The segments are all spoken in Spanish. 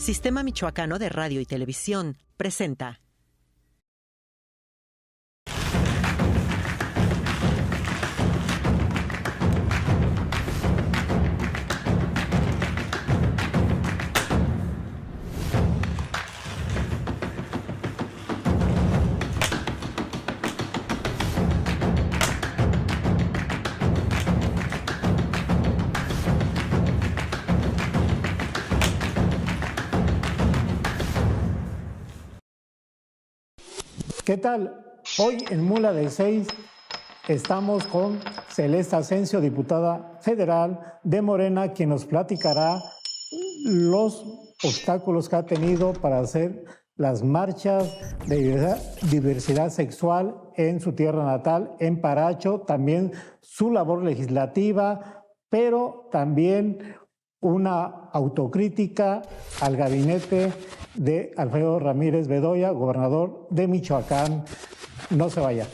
Sistema Michoacano de Radio y Televisión presenta. ¿Qué tal? Hoy en Mula del 6 estamos con Celeste Asensio, diputada federal de Morena, quien nos platicará los obstáculos que ha tenido para hacer las marchas de diversidad sexual en su tierra natal, en Paracho, también su labor legislativa, pero también una autocrítica al gabinete de Alfredo Ramírez Bedoya, gobernador de Michoacán. No se vaya.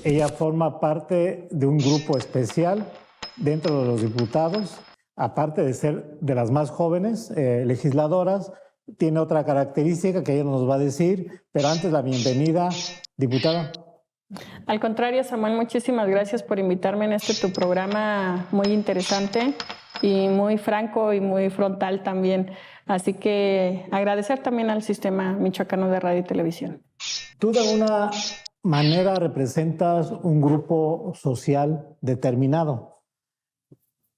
Ella forma parte de un grupo especial dentro de los diputados, aparte de ser de las más jóvenes legisladoras. Tiene otra característica que ella nos va a decir, pero antes la bienvenida, diputada. Al contrario, Samuel, muchísimas gracias por invitarme en tu programa muy interesante y muy franco y muy frontal también. Así que agradecer también al Sistema Michoacano de Radio y Televisión. Tú de alguna manera representas un grupo social determinado.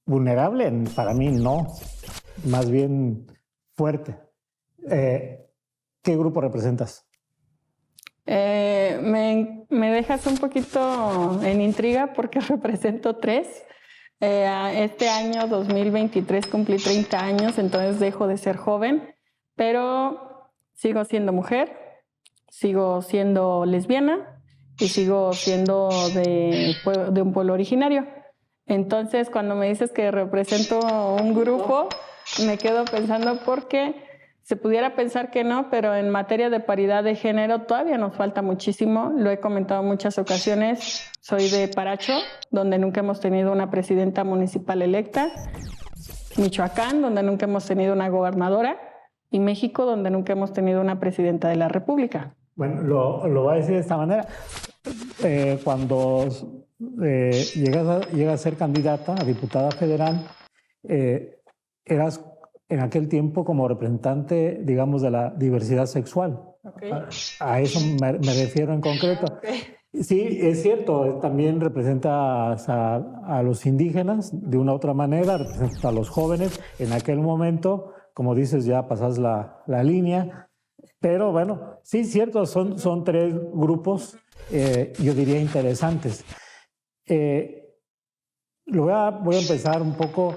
Vulnerable, para mí no, más bien fuerte. ¿Qué grupo representas? Me dejas un poquito en intriga porque represento 3. Este año 2023 cumplí 30 años, entonces dejo de ser joven, pero sigo siendo mujer, sigo siendo lesbiana y sigo siendo de un pueblo originario. Entonces, cuando me dices que represento un grupo, me quedo pensando porque se pudiera pensar que no, pero en materia de paridad de género todavía nos falta muchísimo. Lo he comentado en muchas ocasiones. Soy de Paracho, donde nunca hemos tenido una presidenta municipal electa. Michoacán, donde nunca hemos tenido una gobernadora. Y México, donde nunca hemos tenido una presidenta de la República. Bueno, lo voy a decir de esta manera. Cuando llegas a ser candidata a diputada federal, eras en aquel tiempo como representante, digamos, de la diversidad sexual. Okay. A eso me refiero en concreto. Okay. Sí, es cierto, también representas a los indígenas de una u otra manera, representas a los jóvenes. En aquel momento, como dices, ya pasas la línea. Pero bueno, sí, cierto, son 3 grupos, yo diría, interesantes. Voy a empezar un poco.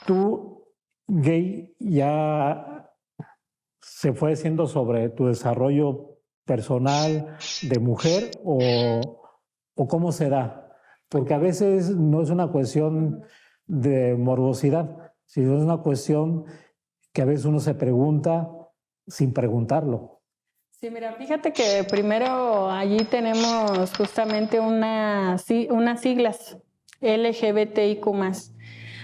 ¿Tú, gay, ya se fue haciendo sobre tu desarrollo personal de mujer o cómo se da? Porque a veces no es una cuestión de morbosidad, sino es una cuestión que a veces uno se pregunta sin preguntarlo. Sí, mira, fíjate que primero allí tenemos justamente unas siglas LGBTIQ+.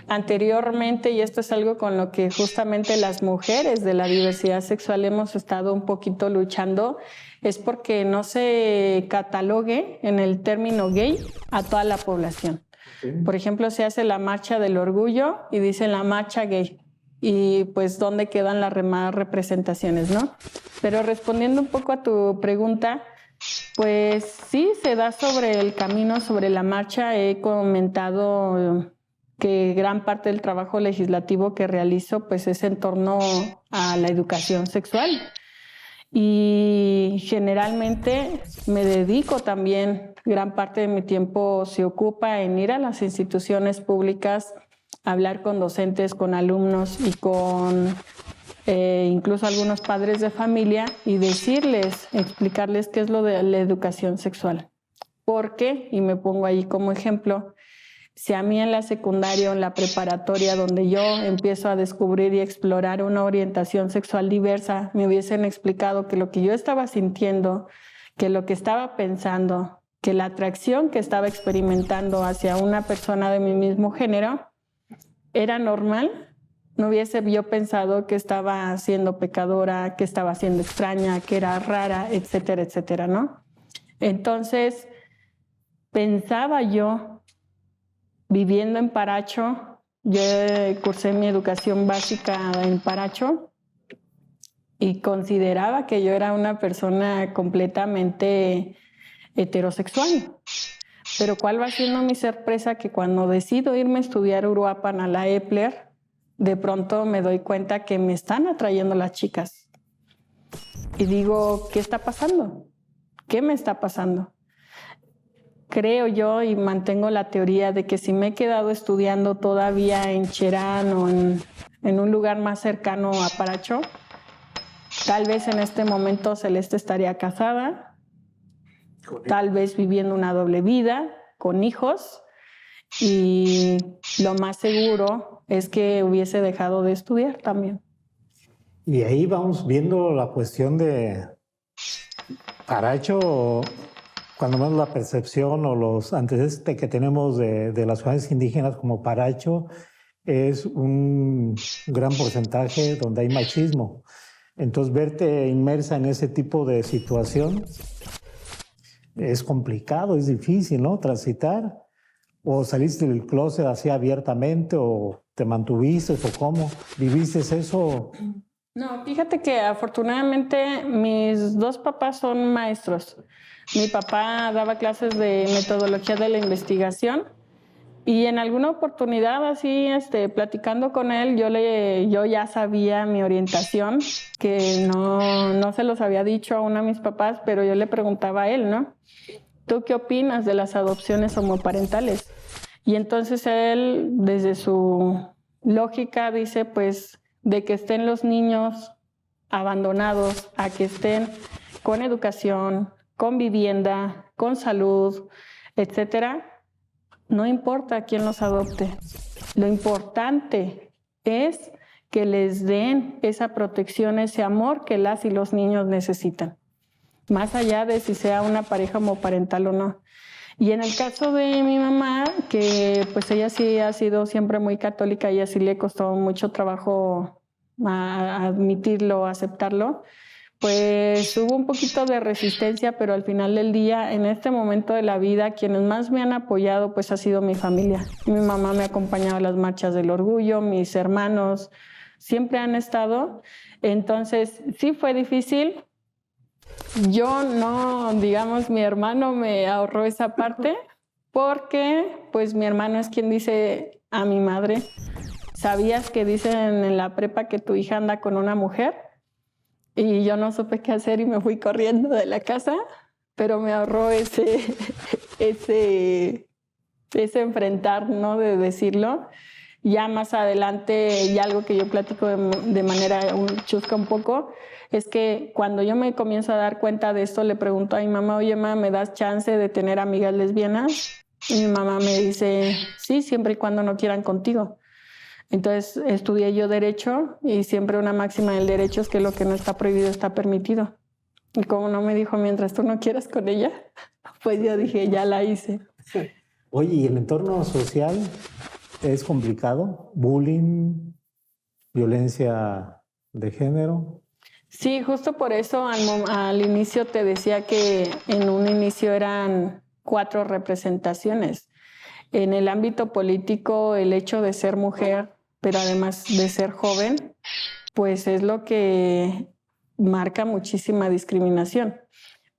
Anteriormente, y esto es algo con lo que justamente las mujeres de la diversidad sexual hemos estado un poquito luchando, es porque no se catalogue en el término gay a toda la población. Sí. Por ejemplo, se hace la marcha del orgullo y dicen la marcha gay. Y pues, ¿dónde quedan las demás representaciones, no? Pero respondiendo un poco a tu pregunta, pues sí, se da sobre el camino, sobre la marcha. He comentado que gran parte del trabajo legislativo que realizo pues es en torno a la educación sexual. Y generalmente me dedico también, gran parte de mi tiempo se ocupa en ir a las instituciones públicas, hablar con docentes, con alumnos y con incluso algunos padres de familia y explicarles qué es lo de la educación sexual. ¿Por qué? Y me pongo ahí como ejemplo. Si a mí en la secundaria o en la preparatoria, donde yo empiezo a descubrir y explorar una orientación sexual diversa, me hubiesen explicado que lo que yo estaba sintiendo, que lo que estaba pensando que la atracción que estaba experimentando hacia una persona de mi mismo género era normal, no hubiese yo pensado que estaba siendo pecadora, que estaba siendo extraña, que era rara, etcétera, etcétera, ¿no? Entonces, pensaba yo, viviendo en Paracho, yo cursé mi educación básica en Paracho y consideraba que yo era una persona completamente heterosexual. Pero ¿cuál va siendo mi sorpresa? Que cuando decido irme a estudiar Uruapan a la Epler, de pronto me doy cuenta que me están atrayendo las chicas. Y digo, ¿qué está pasando? ¿Qué me está pasando? Creo yo y mantengo la teoría de que si me he quedado estudiando todavía en Cherán o en un lugar más cercano a Paracho, tal vez en este momento Celeste estaría casada, tal vez viviendo una doble vida, con hijos, y lo más seguro es que hubiese dejado de estudiar también. Y ahí vamos viendo la cuestión de Paracho, cuando vemos la percepción o los antecedentes que tenemos de las ciudades indígenas como Paracho, es un gran porcentaje donde hay machismo. Entonces, verte inmersa en ese tipo de situación es complicado, es difícil, ¿no? Transitar. ¿O saliste del closet así abiertamente o te mantuviste o cómo? ¿Viviste eso? No, fíjate que afortunadamente mis dos papás son maestros. Mi papá daba clases de metodología de la investigación y en alguna oportunidad así, platicando con él, yo ya sabía mi orientación, que no se los había dicho aún a mis papás, pero yo le preguntaba a él, ¿no? ¿Tú qué opinas de las adopciones homoparentales? Y entonces él, desde su lógica, dice, pues, de que estén los niños abandonados a que estén con educación, con vivienda, con salud, etcétera, no importa quién los adopte. Lo importante es que les den esa protección, ese amor que las y los niños necesitan, más allá de si sea una pareja homoparental o no. Y en el caso de mi mamá, que pues ella sí ha sido siempre muy católica y así le costó mucho trabajo admitirlo, aceptarlo, pues hubo un poquito de resistencia, pero al final del día, en este momento de la vida, quienes más me han apoyado pues ha sido mi familia. Mi mamá me ha acompañado a las marchas del orgullo, mis hermanos siempre han estado. Entonces sí fue difícil. Yo no, digamos, mi hermano me ahorró esa parte porque pues mi hermano es quien dice a mi madre, ¿sabías que dicen en la prepa que tu hija anda con una mujer? Y yo no supe qué hacer y me fui corriendo de la casa, pero me ahorró ese enfrentar, ¿no? De decirlo. Ya más adelante, y algo que yo platico de manera chusca un poco, es que cuando yo me comienzo a dar cuenta de esto, le pregunto a mi mamá, oye, mamá, ¿me das chance de tener amigas lesbianas? Y mi mamá me dice, sí, siempre y cuando no quieran contigo. Entonces estudié yo Derecho y siempre una máxima del derecho es que lo que no está prohibido está permitido. Y como no me dijo, mientras tú no quieras con ella, pues yo dije, ya la hice. Oye, ¿y el entorno social es complicado? ¿Bullying? ¿Violencia de género? Sí, justo por eso al inicio te decía que en un inicio eran 4 representaciones. En el ámbito político, el hecho de ser mujer, pero además de ser joven, pues es lo que marca muchísima discriminación.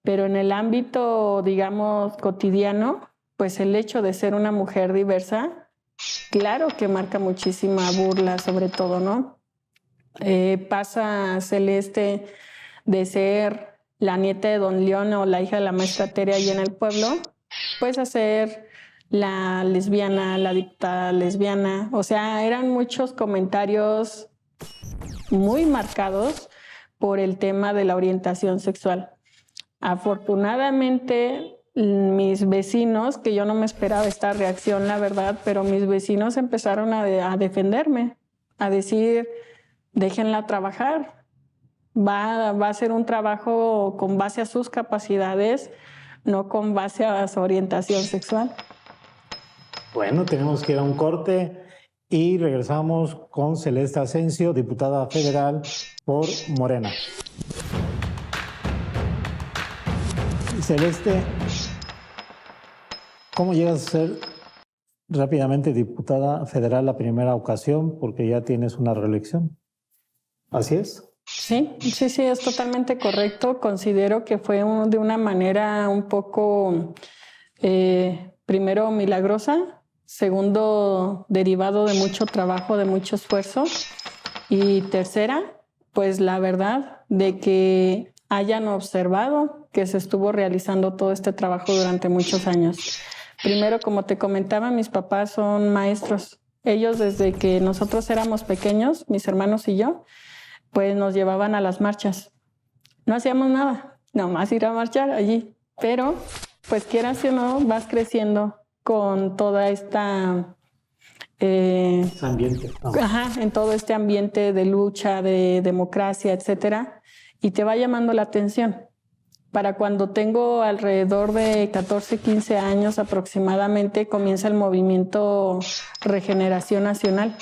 Pero en el ámbito, digamos, cotidiano, pues el hecho de ser una mujer diversa, claro que marca muchísima burla, sobre todo, ¿no? Pasa Celeste de ser la nieta de Don León o la hija de la maestra Tere ahí en el pueblo, pues a ser la lesbiana, la diputada lesbiana. O sea, eran muchos comentarios muy marcados por el tema de la orientación sexual. Afortunadamente, mis vecinos, que yo no me esperaba esta reacción, la verdad, pero mis vecinos empezaron a defenderme, a decir, déjenla trabajar, va a ser un trabajo con base a sus capacidades, no con base a su orientación sexual. Bueno, tenemos que ir a un corte y regresamos con Celeste Asensio, diputada federal por Morena. Celeste, ¿cómo llegas a ser rápidamente diputada federal la primera ocasión? Porque ya tienes una reelección. ¿Así es? Sí, es totalmente correcto. Considero que fue de una manera un poco, primero, milagrosa, segundo, derivado de mucho trabajo, de mucho esfuerzo, y tercera, pues la verdad de que hayan observado que se estuvo realizando todo este trabajo durante muchos años. Primero, como te comentaba, mis papás son maestros. Ellos, desde que nosotros éramos pequeños, mis hermanos y yo, pues nos llevaban a las marchas. No hacíamos nada, nomás ir a marchar allí. Pero, pues quieras o no, vas creciendo con toda esta... ambiente. No. En todo este ambiente de lucha, de democracia, etcétera, y te va llamando la atención. Para cuando tengo alrededor de 14, 15 años aproximadamente, comienza el movimiento Regeneración Nacional.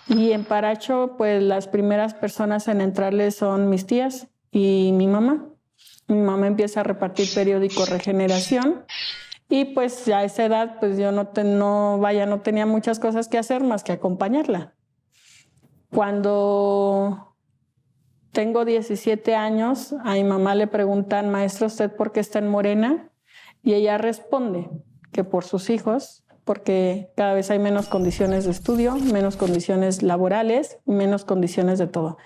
Y en Paracho, pues las primeras personas en entrarle son mis tías y mi mamá. Mi mamá empieza a repartir periódico Regeneración y pues ya a esa edad pues yo no tenía muchas cosas que hacer más que acompañarla. Cuando tengo 17 años, a mi mamá le preguntan, maestra, ¿usted por qué está en Morena? Y ella responde que por sus hijos, porque cada vez hay menos condiciones de estudio, menos condiciones laborales, menos condiciones de todo.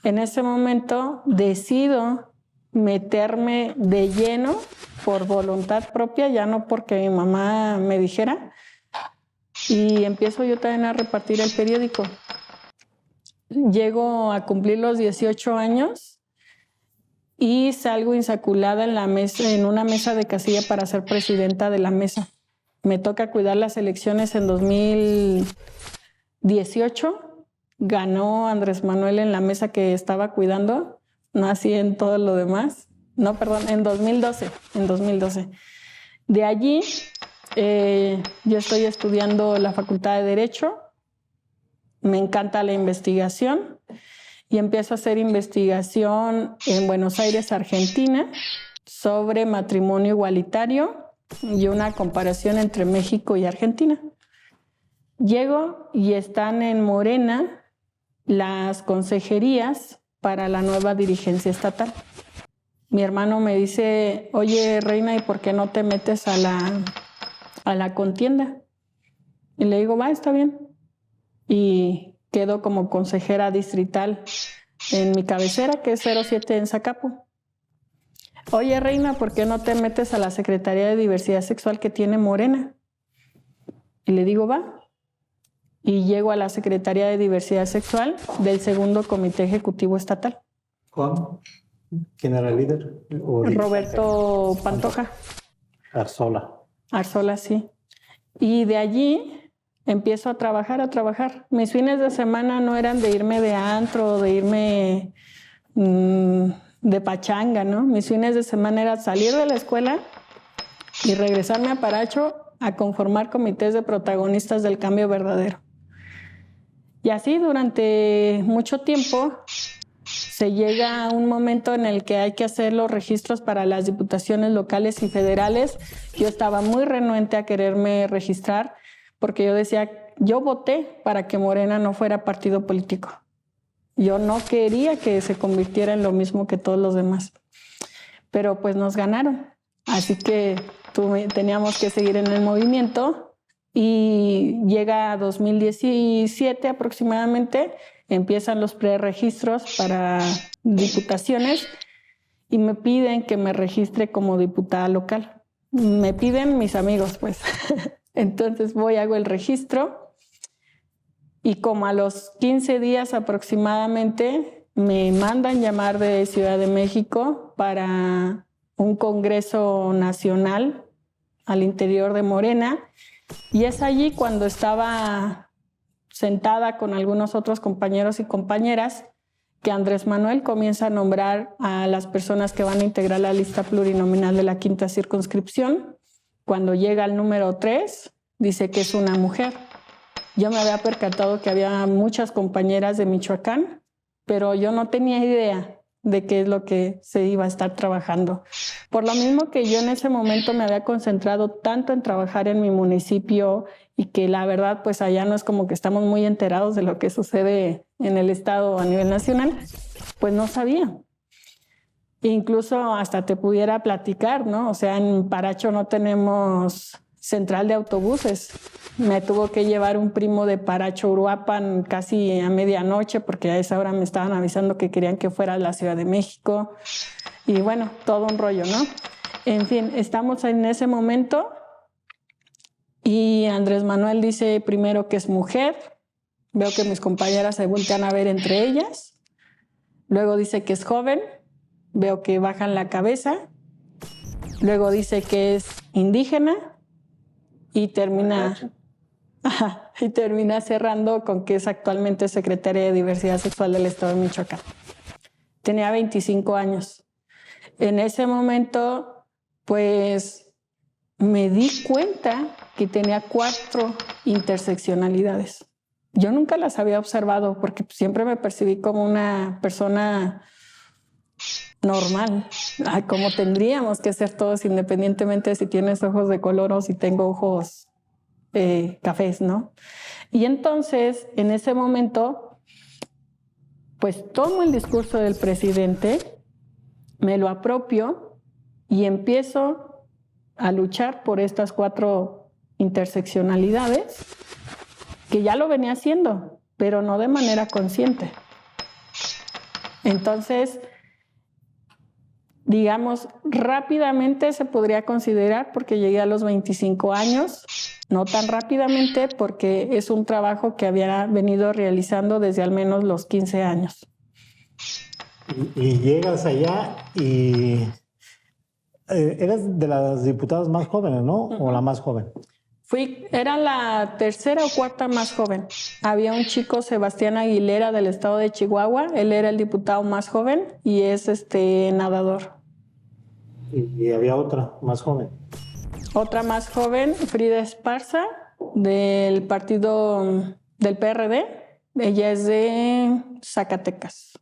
En ese momento decido meterme de lleno por voluntad propia, ya no porque mi mamá me dijera, y empiezo yo también a repartir el periódico. Llego a cumplir los 18 años y salgo insaculada en una mesa de casilla para ser presidenta de la mesa. Me toca cuidar las elecciones en 2018. Ganó Andrés Manuel en la mesa que estaba cuidando, no así en todo lo demás. No, perdón, en 2012. De allí, yo estoy estudiando la Facultad de Derecho. Me encanta la investigación y empiezo a hacer investigación en Buenos Aires, Argentina, sobre matrimonio igualitario y una comparación entre México y Argentina. Llego y están en Morena las consejerías para la nueva dirigencia estatal. Mi hermano me dice, oye, Reina, ¿y por qué no te metes a la contienda? Y le digo, va, está bien. Y quedo como consejera distrital en mi cabecera, que es 07 en Zacapu. Oye, Reina, ¿por qué no te metes a la Secretaría de Diversidad Sexual que tiene Morena? Y le digo, va. Y llego a la Secretaría de Diversidad Sexual del segundo Comité Ejecutivo Estatal. ¿Juan? ¿Quién era el líder? Roberto Pantoja. Arzola, sí. Y de allí empiezo a trabajar. Mis fines de semana no eran de irme de antro, de irme de pachanga, ¿no? Mis fines de semana era salir de la escuela y regresarme a Paracho a conformar comités de protagonistas del cambio verdadero. Y así durante mucho tiempo se llega a un momento en el que hay que hacer los registros para las diputaciones locales y federales. Yo estaba muy renuente a quererme registrar porque yo decía, yo voté para que Morena no fuera partido político. Yo no quería que se convirtiera en lo mismo que todos los demás. Pero pues nos ganaron. Así que teníamos que seguir en el movimiento y llega 2017 aproximadamente, empiezan los preregistros para diputaciones y me piden que me registre como diputada local. Me piden mis amigos, pues. Entonces voy, hago el registro y como a los 15 días aproximadamente me mandan llamar de Ciudad de México para un congreso nacional al interior de Morena y es allí cuando estaba sentada con algunos otros compañeros y compañeras que Andrés Manuel comienza a nombrar a las personas que van a integrar la lista plurinominal de la 5ª circunscripción. Cuando llega al número 3, dice que es una mujer. Yo me había percatado que había muchas compañeras de Michoacán, pero yo no tenía idea de qué es lo que se iba a estar trabajando. Por lo mismo que yo en ese momento me había concentrado tanto en trabajar en mi municipio y que la verdad pues allá no es como que estamos muy enterados de lo que sucede en el estado a nivel nacional, pues no sabía. Incluso hasta te pudiera platicar, ¿no? O sea, en Paracho no tenemos central de autobuses. Me tuvo que llevar un primo de Paracho, Uruapan, casi a medianoche, porque a esa hora me estaban avisando que querían que fuera a la Ciudad de México. Y bueno, todo un rollo, ¿no? En fin, estamos en ese momento y Andrés Manuel dice primero que es mujer. Veo que mis compañeras se voltean a ver entre ellas. Luego dice que es joven. Veo que bajan la cabeza. Luego dice que es indígena. Y termina cerrando con que es actualmente secretaria de Diversidad Sexual del Estado de Michoacán. Tenía 25 años. En ese momento, pues, me di cuenta que tenía 4 interseccionalidades. Yo nunca las había observado porque siempre me percibí como una persona normal, como tendríamos que ser todos, independientemente de si tienes ojos de color o si tengo ojos cafés, ¿no? Y entonces, en ese momento, pues tomo el discurso del presidente, me lo apropio y empiezo a luchar por estas 4 interseccionalidades, que ya lo venía haciendo, pero no de manera consciente. Entonces, digamos, rápidamente se podría considerar, porque llegué a los 25 años, no tan rápidamente porque es un trabajo que había venido realizando desde al menos los 15 años. Y llegas allá y eres de las diputadas más jóvenes, ¿no? ¿O la más joven? Era la 3ª o 4ª más joven. Había un chico, Sebastián Aguilera, del estado de Chihuahua. Él era el diputado más joven y es nadador. Y había otra más joven. Otra más joven, Frida Esparza, del partido del PRD. Ella es de Zacatecas.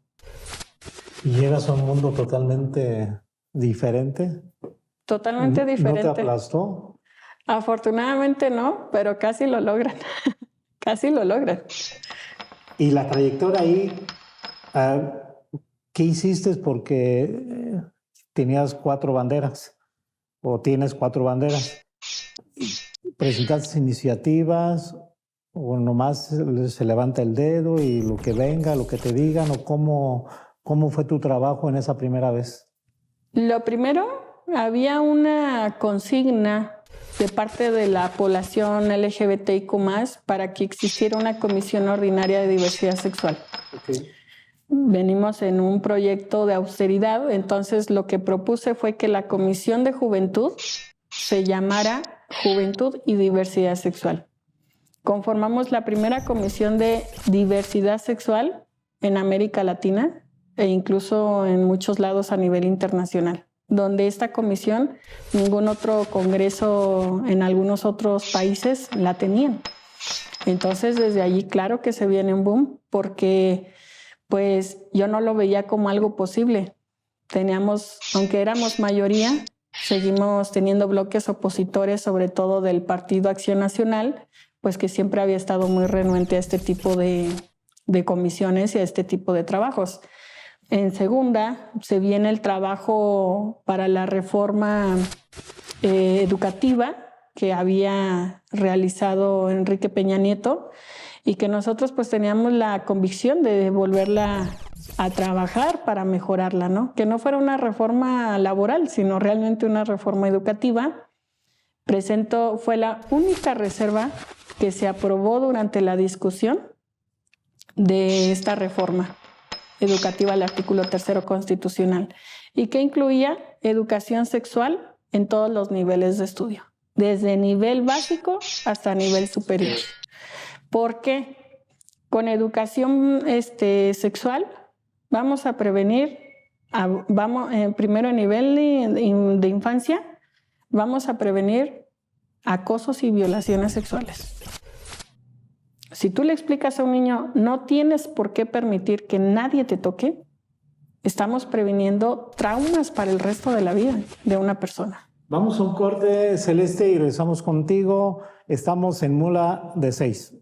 ¿Y llegas a un mundo totalmente diferente? Totalmente diferente. ¿No te aplastó? Afortunadamente no, pero casi lo logran. Casi lo logran. Y la trayectoria ahí, ¿qué hiciste? Porque tenías 4 banderas, o tienes 4 banderas. ¿Presentaste iniciativas o nomás se levanta el dedo y lo que venga, lo que te digan? ¿O cómo fue tu trabajo en esa primera vez? Lo primero, había una consigna de parte de la población LGBTIQ+, para que existiera una comisión ordinaria de diversidad sexual. Okay. Venimos en un proyecto de austeridad, entonces lo que propuse fue que la Comisión de Juventud se llamara Juventud y Diversidad Sexual. Conformamos la primera comisión de diversidad sexual en América Latina e incluso en muchos lados a nivel internacional, donde esta comisión, ningún otro congreso en algunos otros países la tenían. Entonces, desde allí, claro que se viene un boom, porque pues yo no lo veía como algo posible. Teníamos, aunque éramos mayoría, seguimos teniendo bloques opositores, sobre todo del Partido Acción Nacional, pues que siempre había estado muy renuente a este tipo de comisiones y a este tipo de trabajos. En segunda, se viene el trabajo para la reforma educativa que había realizado Enrique Peña Nieto y que nosotros pues teníamos la convicción de volverla a trabajar para mejorarla, ¿no? Que no fuera una reforma laboral, sino realmente una reforma educativa. Fue la única reserva que se aprobó durante la discusión de esta reforma educativa al artículo 3 constitucional y que incluía educación sexual en todos los niveles de estudio, desde nivel básico hasta nivel superior. ¿Por qué? Con educación sexual vamos a prevenir, primero a nivel de infancia, vamos a prevenir acosos y violaciones sexuales. Si tú le explicas a un niño, no tienes por qué permitir que nadie te toque, estamos previniendo traumas para el resto de la vida de una persona. Vamos a un corte, Celeste, y regresamos contigo. Estamos en Mula de 6.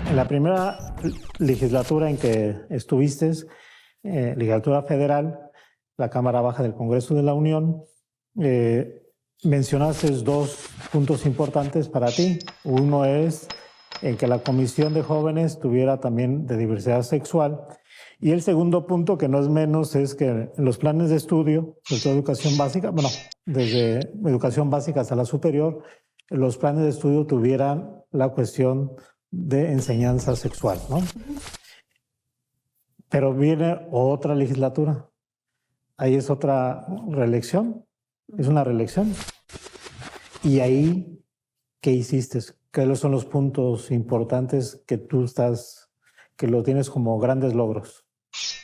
En la primera legislatura en que estuviste, legislatura federal, la Cámara Baja del Congreso de la Unión, mencionaste 2 puntos importantes para ti. Uno es en que la Comisión de Jóvenes tuviera también de diversidad sexual. Y el segundo punto, que no es menos, es que en los planes de estudio, sobre todo educación básica, bueno, desde educación básica hasta la superior, los planes de estudio tuvieran la cuestión de enseñanza sexual, ¿no? Pero viene otra legislatura. Ahí es otra reelección. Es una reelección. Y ahí, ¿qué hiciste? ¿Qué son los puntos importantes que tú que lo tienes como grandes logros?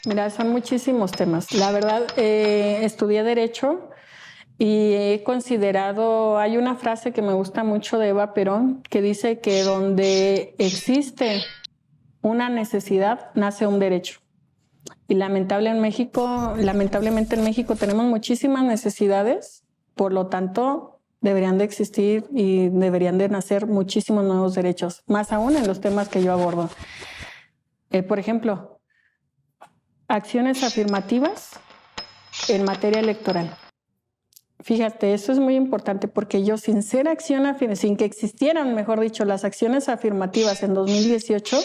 Mira, son muchísimos temas. La verdad, estudié Derecho y he considerado, hay una frase que me gusta mucho de Eva Perón, que dice que donde existe una necesidad, nace un derecho. Y lamentablemente en México tenemos muchísimas necesidades, por lo tanto, deberían de existir y deberían de nacer muchísimos nuevos derechos, más aún en los temas que yo abordo. Por ejemplo, acciones afirmativas en materia electoral. Fíjate, eso es muy importante porque yo sin que existieran, mejor dicho, las acciones afirmativas en 2018,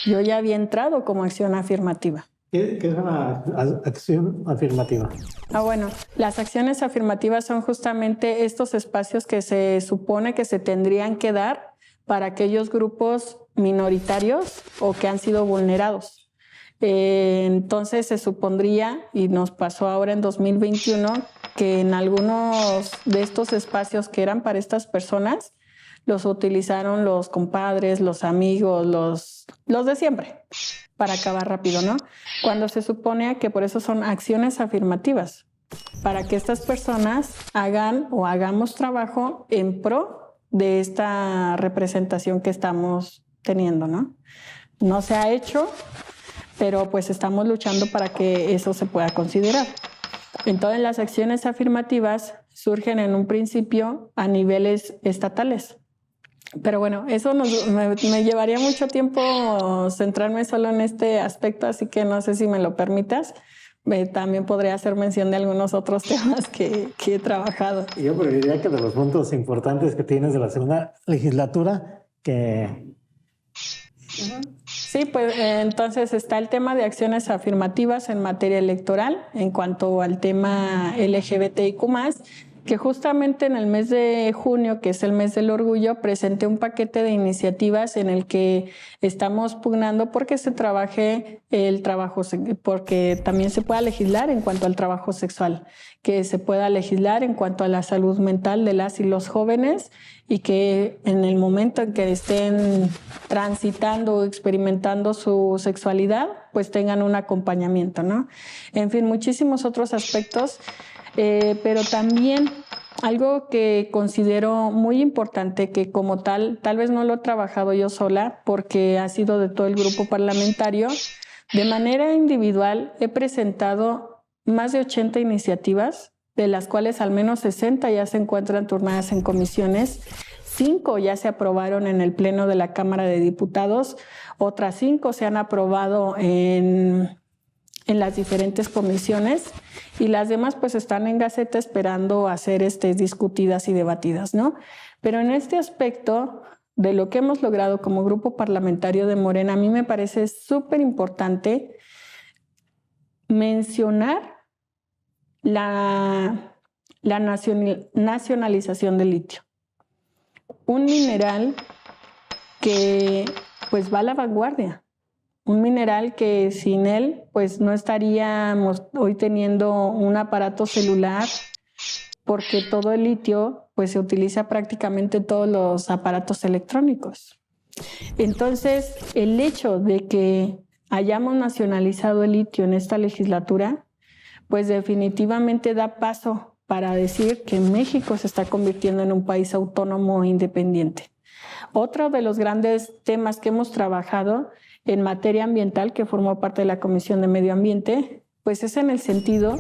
yo ya había entrado como acción afirmativa. ¿Qué es una acción afirmativa? Bueno, las acciones afirmativas son justamente estos espacios que se supone que se tendrían que dar para aquellos grupos minoritarios o que han sido vulnerados. Entonces se supondría, y nos pasó ahora en 2021, que en algunos de estos espacios que eran para estas personas, los utilizaron los compadres, los amigos, los de siempre, para acabar rápido, ¿no? Cuando se supone que por eso son acciones afirmativas, para que estas personas hagan o hagamos trabajo en pro de esta representación que estamos teniendo, ¿no? No se ha hecho, pero pues estamos luchando para que eso se pueda considerar. Entonces las acciones afirmativas surgen en un principio a niveles estatales. Pero bueno, eso me llevaría mucho tiempo centrarme solo en este aspecto, así que no sé si me lo permitas. También podría hacer mención de algunos otros temas que he trabajado. Yo preferiría que de los puntos importantes que tienes de la segunda legislatura, que... Sí, pues entonces está el tema de acciones afirmativas en materia electoral en cuanto al tema LGBTIQ+, que justamente en el mes de junio, que es el mes del orgullo, presenté un paquete de iniciativas en el que estamos pugnando porque se trabaje el trabajo, porque también se pueda legislar en cuanto al trabajo sexual, que se pueda legislar en cuanto a la salud mental de las y los jóvenes y que en el momento en que estén transitando o experimentando su sexualidad, pues tengan un acompañamiento, ¿no? En fin, muchísimos otros aspectos. Pero también algo que considero muy importante, que como tal vez no lo he trabajado yo sola porque ha sido de todo el grupo parlamentario, de manera individual he presentado más de 80 iniciativas, de las cuales al menos 60 ya se encuentran turnadas en comisiones, 5 ya se aprobaron en el Pleno de la Cámara de Diputados, otras 5 se han aprobado en las diferentes comisiones y las demás pues están en Gaceta esperando a ser discutidas y debatidas, ¿no? Pero en este aspecto de lo que hemos logrado como grupo parlamentario de Morena, a mí me parece súper importante mencionar la nacionalización del litio. Un mineral que pues va a la vanguardia. Un mineral que sin él pues no estaríamos hoy teniendo un aparato celular, porque todo el litio pues se utiliza prácticamente en todos los aparatos electrónicos. Entonces, el hecho de que hayamos nacionalizado el litio en esta legislatura, pues definitivamente da paso para decir que México se está convirtiendo en un país autónomo e independiente. Otro de los grandes temas que hemos trabajado en materia ambiental, que formó parte de la Comisión de Medio Ambiente, pues es en el sentido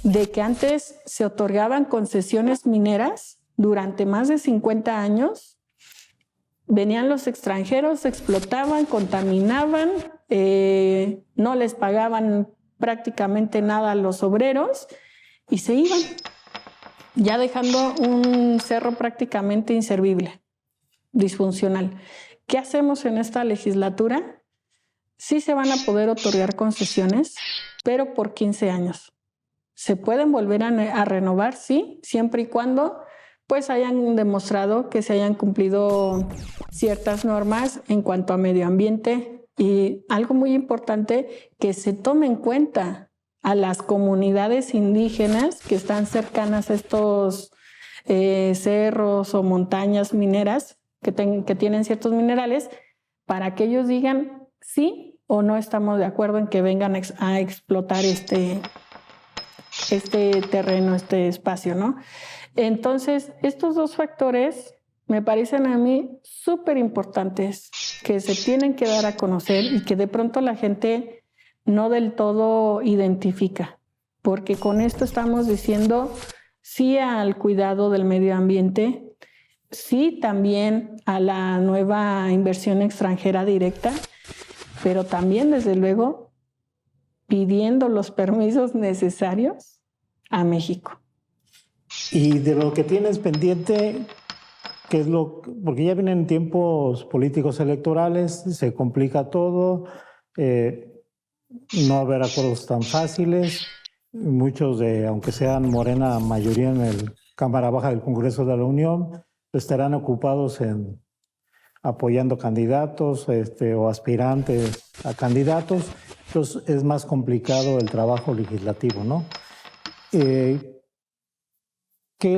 de que antes se otorgaban concesiones mineras durante más de 50 años. Venían los extranjeros, explotaban, contaminaban, no les pagaban prácticamente nada a los obreros y se iban, ya dejando un cerro prácticamente inservible, disfuncional. ¿Qué hacemos en esta legislatura? Sí se van a poder otorgar concesiones, pero por 15 años. ¿Se pueden volver a renovar? Sí, siempre y cuando pues hayan demostrado que se hayan cumplido ciertas normas en cuanto a medio ambiente y algo muy importante, que se tome en cuenta a las comunidades indígenas que están cercanas a estos cerros o montañas mineras que tienen ciertos minerales, para que ellos digan sí o no estamos de acuerdo en que vengan a explotar este terreno, este espacio, ¿no? Entonces, estos dos factores me parecen a mí súper importantes, que se tienen que dar a conocer y que de pronto la gente no del todo identifica, porque con esto estamos diciendo sí al cuidado del medio ambiente, sí también a la nueva inversión extranjera directa, pero también, desde luego, pidiendo los permisos necesarios a México. Y de lo que tienes pendiente, ¿qué es porque ya vienen tiempos políticos electorales, se complica todo, no haber acuerdos tan fáciles, muchos aunque sean Morena mayoría en la Cámara Baja del Congreso de la Unión, estarán ocupados en apoyando candidatos o aspirantes a candidatos, entonces es más complicado el trabajo legislativo, ¿no? ¿Qué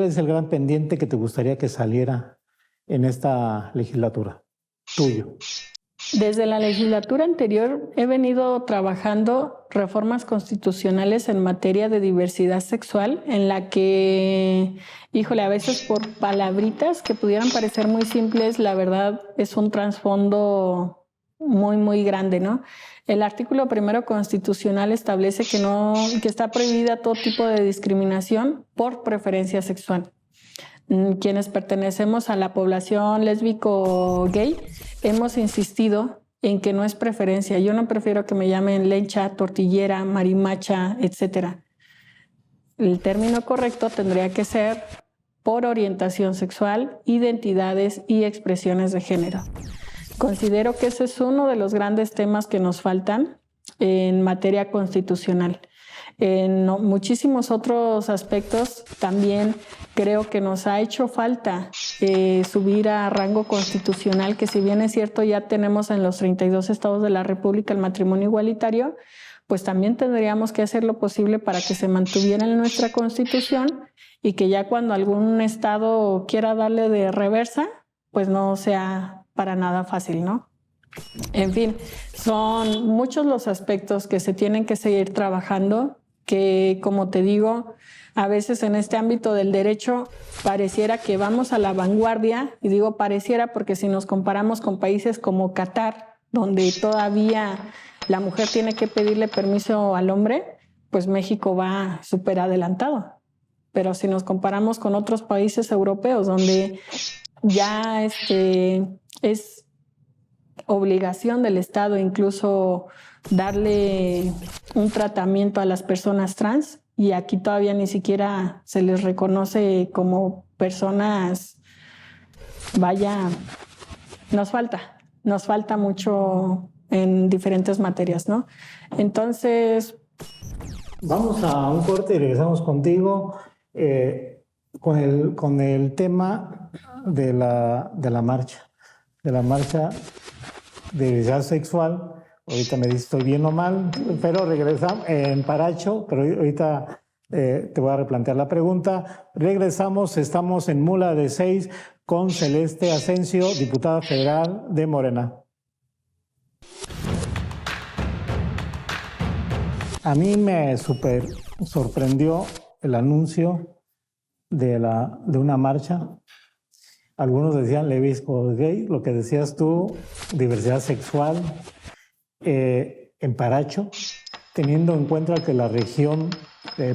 es el gran pendiente que te gustaría que saliera en esta legislatura tuyo? Desde la legislatura anterior he venido trabajando reformas constitucionales en materia de diversidad sexual, en la que, híjole, a veces por palabritas que pudieran parecer muy simples, la verdad es un trasfondo muy, muy grande, ¿no? El artículo 1 constitucional establece que está prohibida todo tipo de discriminación por preferencia sexual. Quienes pertenecemos a la población lésbico-gay hemos insistido en que no es preferencia. Yo no prefiero que me llamen lencha, tortillera, marimacha, etc. El término correcto tendría que ser por orientación sexual, identidades y expresiones de género. Considero que ese es uno de los grandes temas que nos faltan en materia constitucional. En muchísimos otros aspectos también creo que nos ha hecho falta subir a rango constitucional, que si bien es cierto ya tenemos en los 32 estados de la República el matrimonio igualitario, pues también tendríamos que hacer lo posible para que se mantuviera en nuestra Constitución y que ya cuando algún estado quiera darle de reversa, pues no sea para nada fácil, ¿no? En fin, son muchos los aspectos que se tienen que seguir trabajando, que, como te digo, a veces en este ámbito del derecho pareciera que vamos a la vanguardia, y digo pareciera porque si nos comparamos con países como Qatar, donde todavía la mujer tiene que pedirle permiso al hombre, pues México va súper adelantado. Pero si nos comparamos con otros países europeos, donde ya es obligación del Estado incluso darle un tratamiento a las personas trans, y aquí todavía ni siquiera se les reconoce como personas, vaya, nos falta mucho en diferentes materias, ¿no? Entonces, vamos a un corte y regresamos contigo con el tema de la marcha de diversidad sexual. Ahorita me dice estoy bien o mal, pero regresamos en Paracho, pero ahorita Te voy a replantear la pregunta. Regresamos, estamos en Mula de 6 con Celeste Asensio, diputada federal de Morena. A mí me súper sorprendió el anuncio de una marcha. Algunos decían Levisco gay, lo que decías tú, diversidad sexual, en Paracho, teniendo en cuenta que la región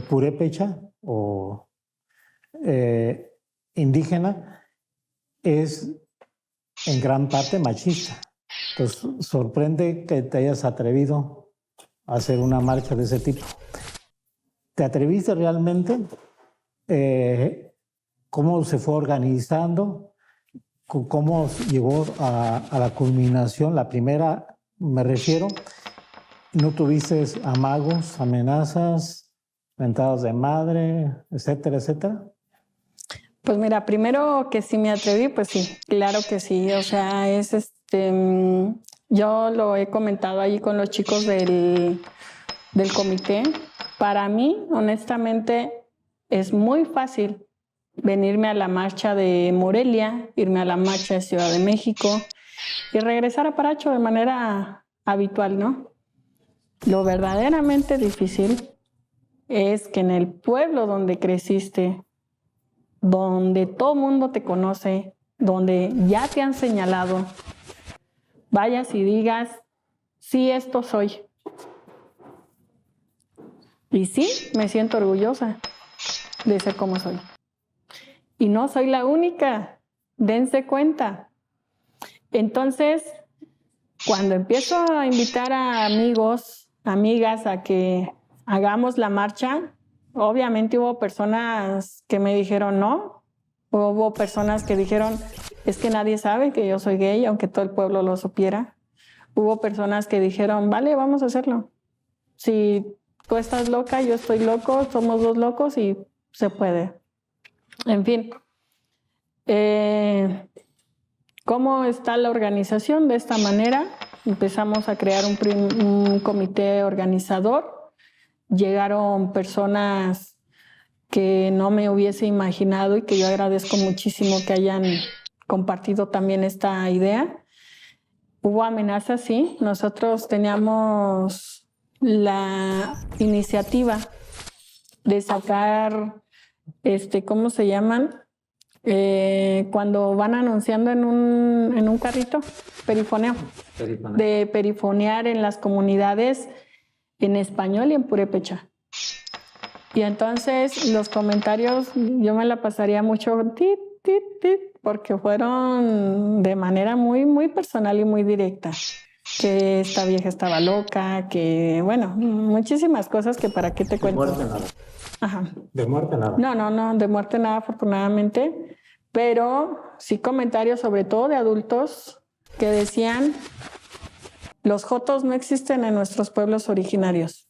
purépecha o indígena es en gran parte machista. Entonces, sorprende que te hayas atrevido a hacer una marcha de ese tipo. ¿Te atreviste realmente? ¿Cómo se fue organizando? ¿Cómo llegó a la culminación? La primera, me refiero, ¿no tuviste amagos, amenazas, mentadas de madre, etcétera, etcétera? Pues mira, primero que sí me atreví, pues sí, claro que sí. O sea, yo lo he comentado allí con los chicos del comité. Para mí, honestamente, es muy fácil venirme a la marcha de Morelia, irme a la marcha de Ciudad de México y regresar a Paracho de manera habitual, ¿no? Lo verdaderamente difícil es que en el pueblo donde creciste, donde todo mundo te conoce, donde ya te han señalado, vayas y digas, sí, esto soy. Y sí, me siento orgullosa de ser como soy. Y no soy la única, dense cuenta. Entonces, cuando empiezo a invitar a amigos, amigas a que hagamos la marcha, obviamente hubo personas que me dijeron no, hubo personas que dijeron, es que nadie sabe que yo soy gay, aunque todo el pueblo lo supiera. Hubo personas que dijeron, vale, vamos a hacerlo. Si tú estás loca, yo estoy loco, somos dos locos y se puede. En fin, ¿cómo está la organización? De esta manera empezamos a crear un comité organizador. Llegaron personas que no me hubiese imaginado y que yo agradezco muchísimo que hayan compartido también esta idea. Hubo amenazas, sí. Nosotros teníamos la iniciativa de sacar, ¿cómo se llaman? Cuando van anunciando en un carrito, perifoneo. De perifonear en las comunidades en español y en purépecha. Y entonces los comentarios, yo me la pasaría mucho tit, tit, tit, porque fueron de manera muy, muy personal y muy directa. Que esta vieja estaba loca, que bueno, muchísimas cosas que para qué te cuento. De muerte nada. Ajá. De muerte nada. No, de muerte nada, afortunadamente. Pero sí comentarios, sobre todo de adultos, que decían, los jotos no existen en nuestros pueblos originarios.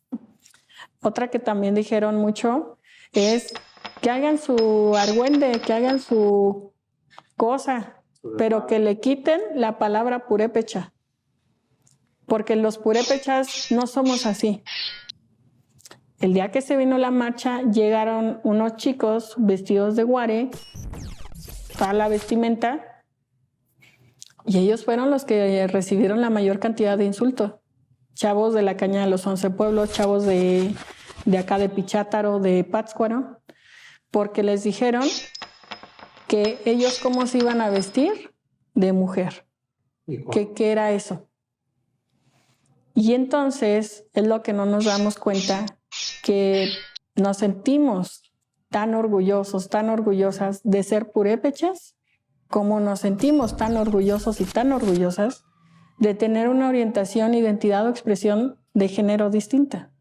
Otra que también dijeron mucho es que hagan su argüende, que hagan su cosa, pero que le quiten la palabra purépecha. Porque los purépechas no somos así. El día que se vino la marcha, llegaron unos chicos vestidos de guare, para la vestimenta, y ellos fueron los que recibieron la mayor cantidad de insultos. Chavos de la Caña de los 11 Pueblos, chavos de acá de Pichátaro, de Pátzcuaro, porque les dijeron que ellos cómo se iban a vestir de mujer. ¿Qué era eso? Y entonces es lo que no nos damos cuenta, que nos sentimos tan orgullosos, tan orgullosas de ser purépechas, como nos sentimos tan orgullosos y tan orgullosas de tener una orientación, identidad o expresión de género distinta.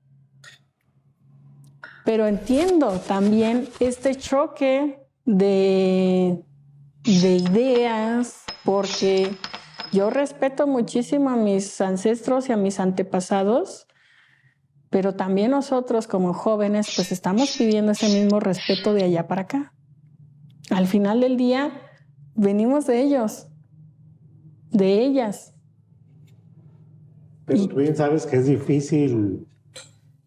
Pero entiendo también este choque de ideas, porque yo respeto muchísimo a mis ancestros y a mis antepasados, pero también nosotros como jóvenes pues estamos pidiendo ese mismo respeto de allá para acá. Al final del día venimos de ellos, de ellas. Pero tú bien sabes que es difícil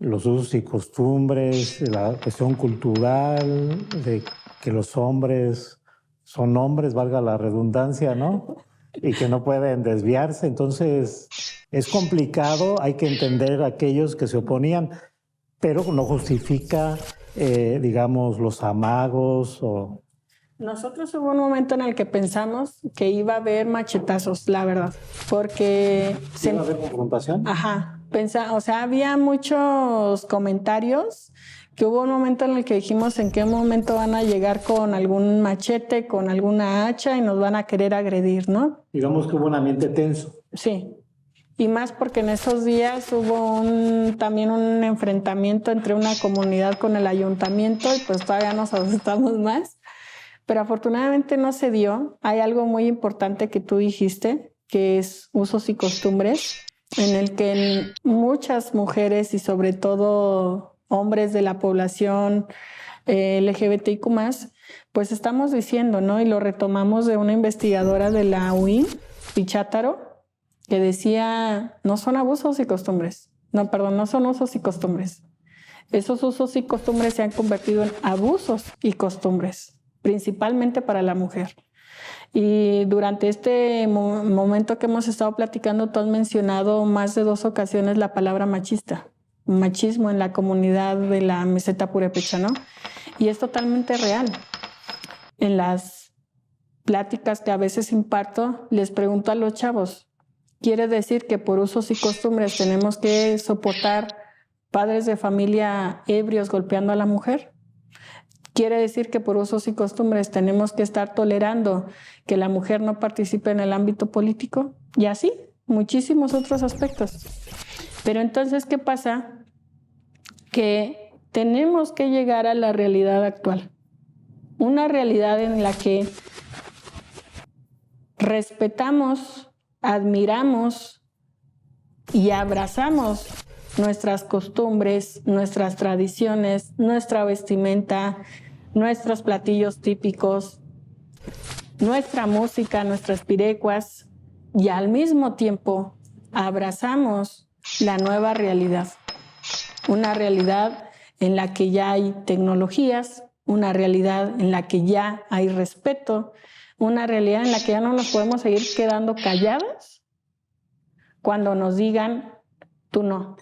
los usos y costumbres, la cuestión cultural, de que los hombres son hombres, valga la redundancia, ¿no? Y que no pueden desviarse. Entonces, es complicado, hay que entender a aquellos que se oponían, pero no justifica, digamos, los amagos o... Nosotros hubo un momento en el que pensamos que iba a haber machetazos, la verdad, porque... ¿Iba a haber confrontación? Ajá, o sea, había muchos comentarios que hubo un momento en el que dijimos en qué momento van a llegar con algún machete, con alguna hacha y nos van a querer agredir, ¿no? Digamos que hubo un ambiente tenso. Sí, y más porque en esos días hubo también un enfrentamiento entre una comunidad con el ayuntamiento y pues todavía nos asustamos más. Pero afortunadamente no se dio. Hay algo muy importante que tú dijiste, que es usos y costumbres, en el que muchas mujeres y sobre todo hombres de la población LGBTIQ+, pues estamos diciendo, ¿no? Y lo retomamos de una investigadora de la UIM, Pichátaro, que decía, no son abusos y costumbres. No, perdón, no son usos y costumbres. Esos usos y costumbres se han convertido en abusos y costumbres, principalmente para la mujer. Y durante este momento que hemos estado platicando, tú has mencionado más de 2 ocasiones la palabra machista, machismo en la comunidad de la meseta purépecha, ¿no? Y es totalmente real. En las pláticas que a veces imparto, les pregunto a los chavos, ¿quiere decir que por usos y costumbres tenemos que soportar padres de familia ebrios golpeando a la mujer? ¿Quiere decir que por usos y costumbres tenemos que estar tolerando que la mujer no participe en el ámbito político? Y así, muchísimos otros aspectos. Pero entonces, ¿qué pasa? Que tenemos que llegar a la realidad actual. Una realidad en la que respetamos, admiramos y abrazamos nuestras costumbres, nuestras tradiciones, nuestra vestimenta, nuestros platillos típicos, nuestra música, nuestras pirecuas, y al mismo tiempo abrazamos la nueva realidad. Una realidad en la que ya hay tecnologías, una realidad en la que ya hay respeto, una realidad en la que ya no nos podemos seguir quedando calladas cuando nos digan, tú no.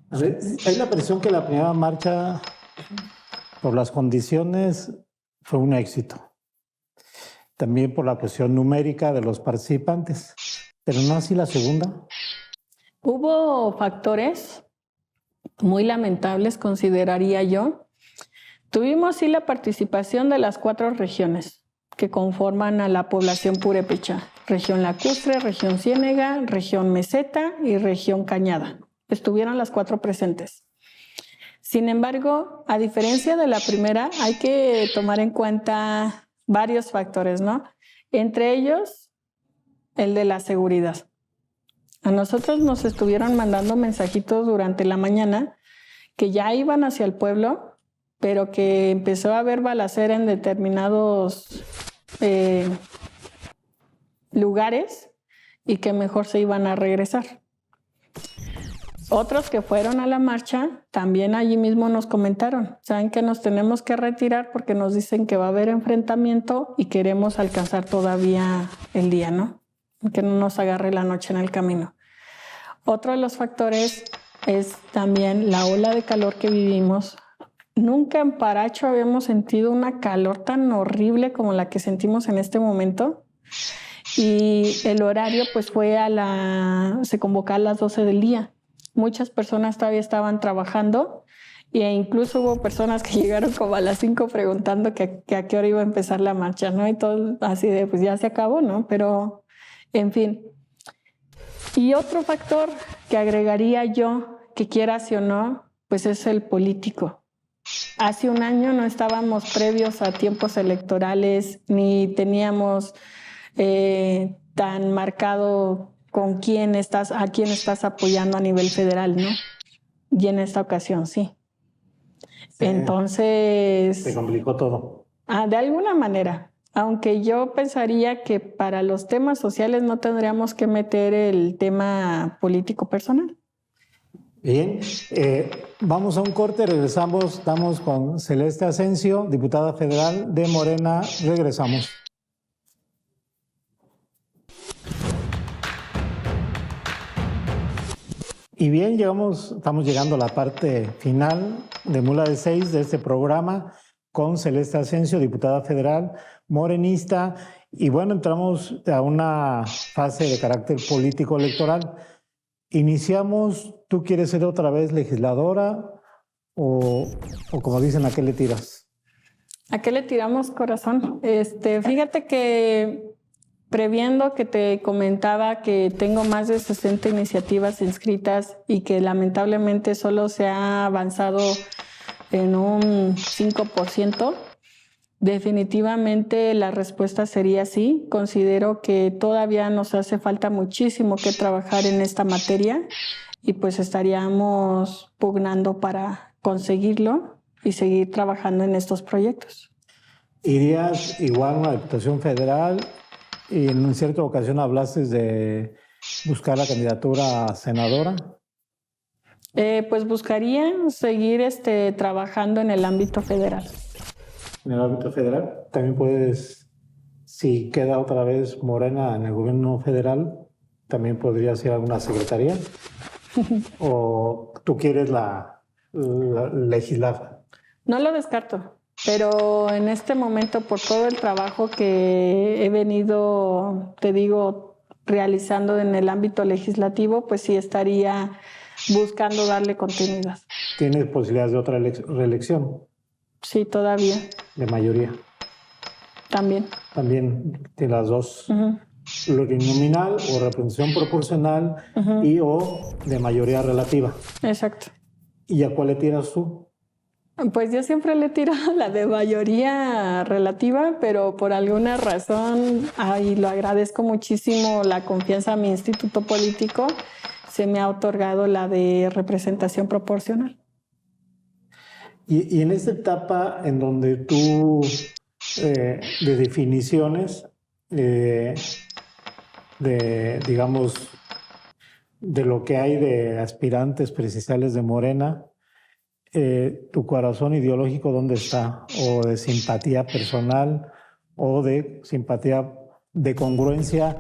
A ver, hay la presión que la primera marcha, por las condiciones, fue un éxito. También por la cuestión numérica de los participantes, pero no así la segunda. Hubo factores muy lamentables, consideraría yo. Tuvimos sí la participación de las 4 regiones que conforman a la población purépecha: región lacustre, región ciénega, región meseta y región cañada. Estuvieron las 4 presentes. Sin embargo, a diferencia de la primera, hay que tomar en cuenta varios factores, ¿no? Entre ellos, el de la seguridad. A nosotros nos estuvieron mandando mensajitos durante la mañana que ya iban hacia el pueblo, pero que empezó a haber balacera en determinados lugares y que mejor se iban a regresar. Otros que fueron a la marcha también allí mismo nos comentaron, saben que nos tenemos que retirar porque nos dicen que va a haber enfrentamiento y queremos alcanzar todavía el día, ¿no? Que no nos agarre la noche en el camino. Otro de los factores es también la ola de calor que vivimos. Nunca en Paracho habíamos sentido una calor tan horrible como la que sentimos en este momento. Y el horario pues se convocó a las 12 del día. Muchas personas todavía estaban trabajando e incluso hubo personas que llegaron como a las 5 preguntando que a qué hora iba a empezar la marcha, ¿no? Y todo así de, pues ya se acabó, ¿no? Pero, en fin. Y otro factor que agregaría yo, que quieras o no, pues es el político. Hace un año no estábamos previos a tiempos electorales, ni teníamos tan marcado a quién estás apoyando a nivel federal, ¿no? Y en esta ocasión sí. Entonces... Se complicó todo. De alguna manera. Aunque yo pensaría que para los temas sociales no tendríamos que meter el tema político personal. Bien, vamos a un corte, regresamos, estamos con Celeste Asensio, diputada federal de Morena, regresamos. Y bien, estamos llegando a la parte final de Mula de 6 de este programa con Celeste Asensio, diputada federal, morenista. Y bueno, entramos a una fase de carácter político electoral. Iniciamos, ¿tú quieres ser otra vez legisladora o como dicen, ¿a qué le tiras? ¿A qué le tiramos, corazón? Fíjate que previendo que te comentaba que tengo más de 60 iniciativas inscritas y que lamentablemente solo se ha avanzado en un 5%, definitivamente la respuesta sería sí. Considero que todavía nos hace falta muchísimo que trabajar en esta materia y pues estaríamos pugnando para conseguirlo y seguir trabajando en estos proyectos. ¿Irías igual a una diputación federal? Y en cierta ocasión hablaste de buscar la candidatura a senadora. Pues buscaría seguir trabajando en el ámbito federal. En el ámbito federal también puedes, si queda otra vez Morena en el gobierno federal, también podrías ir a alguna secretaría. ¿O tú quieres la legislar? No lo descarto. Pero en este momento, por todo el trabajo que he venido, te digo, realizando en el ámbito legislativo, pues sí estaría buscando darle continuidad. ¿Tienes posibilidades de otra reelección? Sí, todavía. ¿De mayoría? También. También de las dos. Plurinominal o representación proporcional y o de mayoría relativa. Exacto. ¿Y a cuál le tiras tú? Pues yo siempre le he tirado la de mayoría relativa, pero por alguna razón, y lo agradezco muchísimo, la confianza a mi instituto político, se me ha otorgado la de representación proporcional. Y en esta etapa en donde tú, de definiciones, digamos, de lo que hay de aspirantes presidenciales de Morena, ¿tu corazón ideológico dónde está? ¿O de simpatía personal o de simpatía, de congruencia?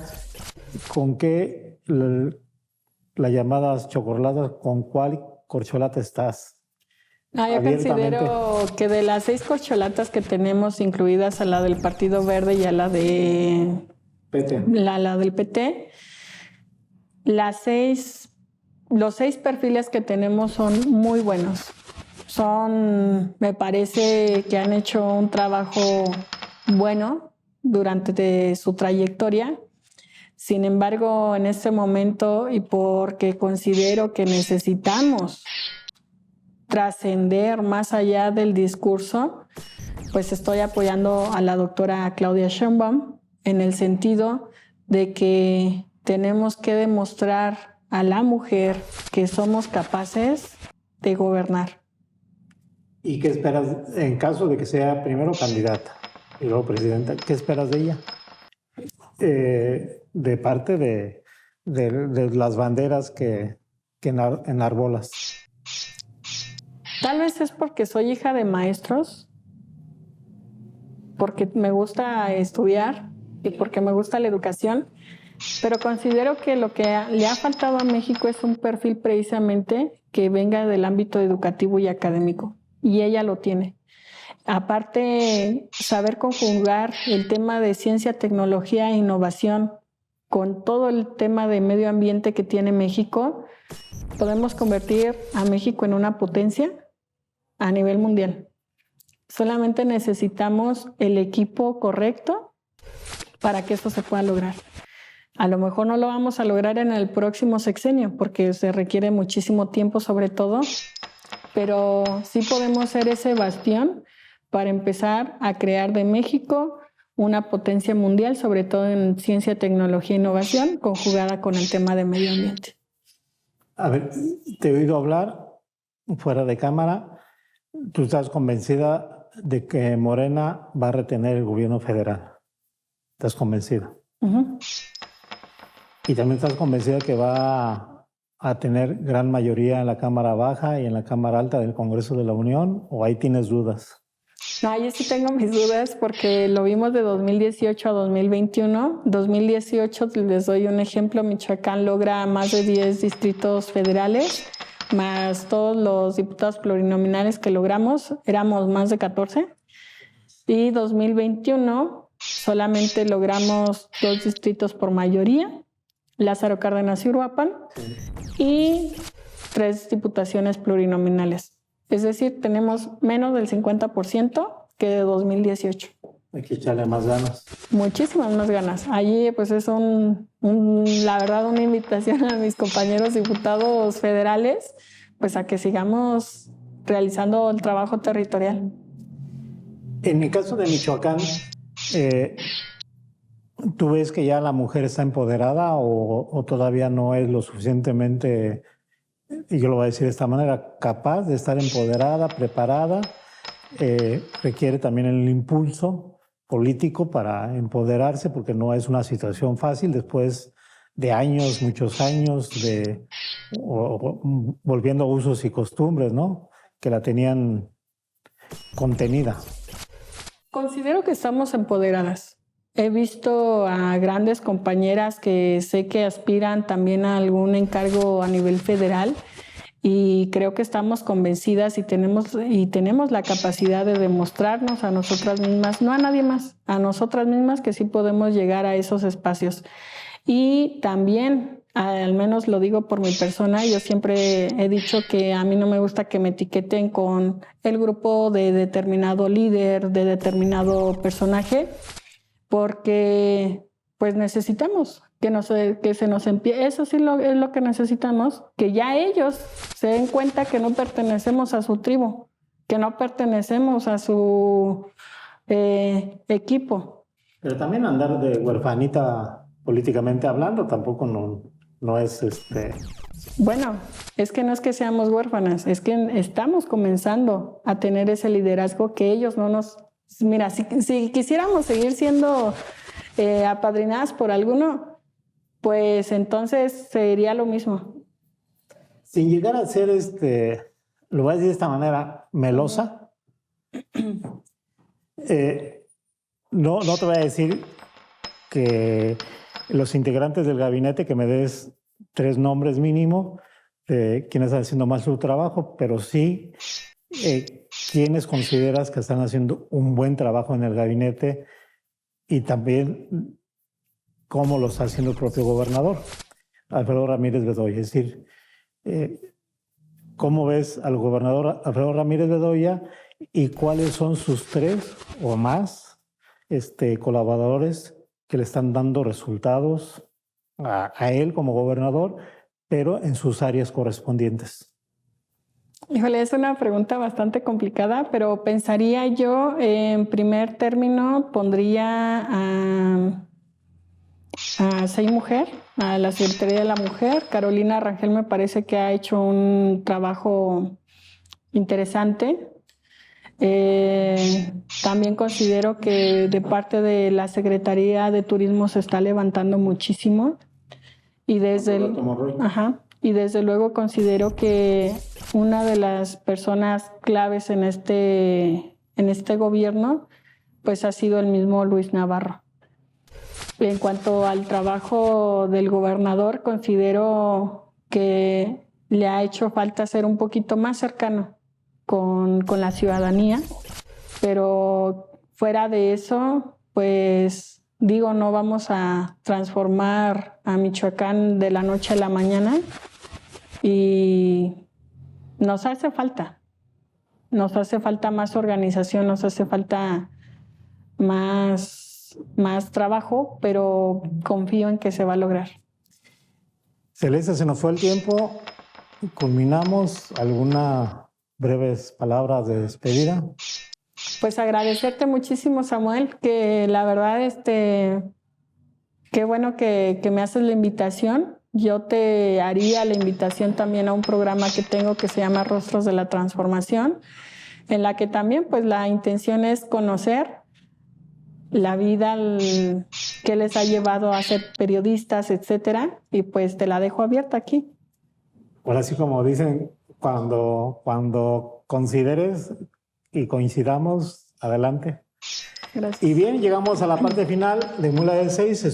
¿Con qué la llamadas chocolate, con cuál corcholata estás? Yo considero que de las 6 corcholatas que tenemos, incluidas a la del Partido Verde y a la de PT. La del PT, los 6 perfiles que tenemos son muy buenos. Me parece que han hecho un trabajo bueno durante su trayectoria. Sin embargo, en este momento, y porque considero que necesitamos trascender más allá del discurso, pues estoy apoyando a la doctora Claudia Sheinbaum en el sentido de que tenemos que demostrar a la mujer que somos capaces de gobernar. ¿Y qué esperas en caso de que sea primero candidata y luego presidenta? ¿Qué esperas de ella? De parte de las banderas que enarbolas. Tal vez es porque soy hija de maestros, porque me gusta estudiar y porque me gusta la educación, pero considero que lo que le ha faltado a México es un perfil precisamente que venga del ámbito educativo y académico, y ella lo tiene. Aparte, saber conjugar el tema de ciencia, tecnología e innovación con todo el tema de medio ambiente que tiene México, podemos convertir a México en una potencia a nivel mundial. Solamente necesitamos el equipo correcto para que esto se pueda lograr. A lo mejor no lo vamos a lograr en el próximo sexenio porque se requiere muchísimo tiempo sobre todo, pero sí podemos ser ese bastión para empezar a crear de México una potencia mundial, sobre todo en ciencia, tecnología e innovación, conjugada con el tema de medio ambiente. A ver, te he oído hablar fuera de cámara. ¿Tú estás convencida de que Morena va a retener el gobierno federal? ¿Estás convencida? Y también estás convencida que va a tener gran mayoría en la Cámara Baja y en la Cámara Alta del Congreso de la Unión, o ahí tienes dudas? No, yo sí tengo mis dudas porque lo vimos de 2018 a 2021. 2018, les doy un ejemplo, Michoacán logra más de 10 distritos federales, más todos los diputados plurinominales que logramos, éramos más de 14. Y 2021 solamente logramos 2 distritos por mayoría, Lázaro Cárdenas y Uruapan, y 3 diputaciones plurinominales. Es decir, tenemos menos del 50% que de 2018. Hay que echarle más ganas. Muchísimas más ganas. Allí pues es la verdad una invitación a mis compañeros diputados federales pues a que sigamos realizando el trabajo territorial. En el caso de Michoacán, ¿tú ves que ya la mujer está empoderada o todavía no es lo suficientemente, y yo lo voy a decir de esta manera, capaz de estar empoderada, preparada? Requiere también el impulso político para empoderarse, porque no es una situación fácil después de años, muchos años, volviendo a usos y costumbres, ¿no? Que la tenían contenida. Considero que estamos empoderadas. He visto a grandes compañeras que sé que aspiran también a algún encargo a nivel federal y creo que estamos convencidas y tenemos la capacidad de demostrarnos a nosotras mismas, no a nadie más, a nosotras mismas que sí podemos llegar a esos espacios. Y también, al menos lo digo por mi persona, yo siempre he dicho que a mí no me gusta que me etiqueten con el grupo de determinado líder, de determinado personaje, porque pues necesitamos que se nos empiece, eso sí es lo que necesitamos, que ya ellos se den cuenta que no pertenecemos a su tribu, que no pertenecemos a su equipo. Pero también andar de huerfanita políticamente hablando tampoco no es Bueno, es que no es que seamos huérfanas, es que estamos comenzando a tener ese liderazgo que ellos no nos... Mira, si quisiéramos seguir siendo apadrinadas por alguno, pues entonces sería lo mismo. Sin llegar a ser, lo voy a decir de esta manera, melosa, no te voy a decir que los integrantes del gabinete, que me des 3 nombres mínimo, quienes están haciendo más su trabajo, pero sí quienes consideras que están haciendo un buen trabajo en el gabinete y también cómo lo está haciendo el propio gobernador, Alfredo Ramírez Bedoya. Es decir, ¿cómo ves al gobernador Alfredo Ramírez Bedoya y cuáles son sus 3 o más colaboradores que le están dando resultados a él como gobernador, pero en sus áreas correspondientes? Híjole, es una pregunta bastante complicada, pero pensaría yo, en primer término, pondría a SEI Mujer, a la Secretaría de la Mujer. Carolina Rangel me parece que ha hecho un trabajo interesante. También considero que de parte de la Secretaría de Turismo se está levantando muchísimo y desde luego considero que una de las personas claves en este gobierno pues ha sido el mismo Luis Navarro. En cuanto al trabajo del gobernador, considero que le ha hecho falta ser un poquito más cercano con la ciudadanía, pero fuera de eso, pues digo, no vamos a transformar a Michoacán de la noche a la mañana y nos hace falta más organización, nos hace falta más trabajo, pero confío en que se va a lograr. Celeste, se nos fue el tiempo. ¿Culminamos? ¿Alguna breves palabras de despedida? Pues agradecerte muchísimo, Samuel, que la verdad, qué bueno que me haces la invitación. Yo te haría la invitación también a un programa que tengo que se llama Rostros de la Transformación, en la que también pues la intención es conocer la vida que les ha llevado a ser periodistas, etcétera, y pues te la dejo abierta aquí. Ahora sí, como dicen, cuando consideres y coincidamos, adelante. Gracias. Y bien, llegamos a la parte final de Mula de 6.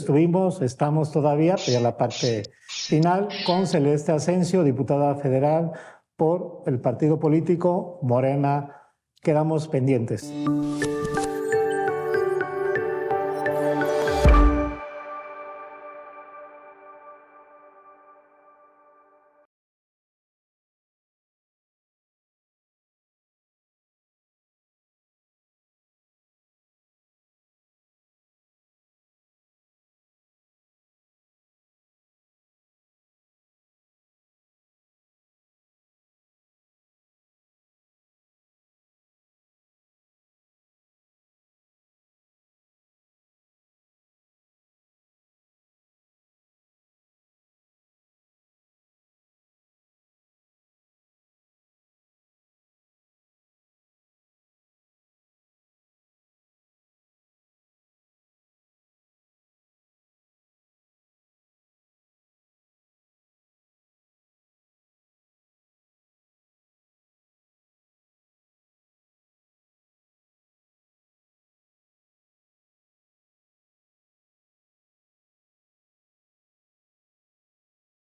Estamos todavía, pero la parte final con Celeste Asensio, diputada federal por el partido político Morena. Quedamos pendientes.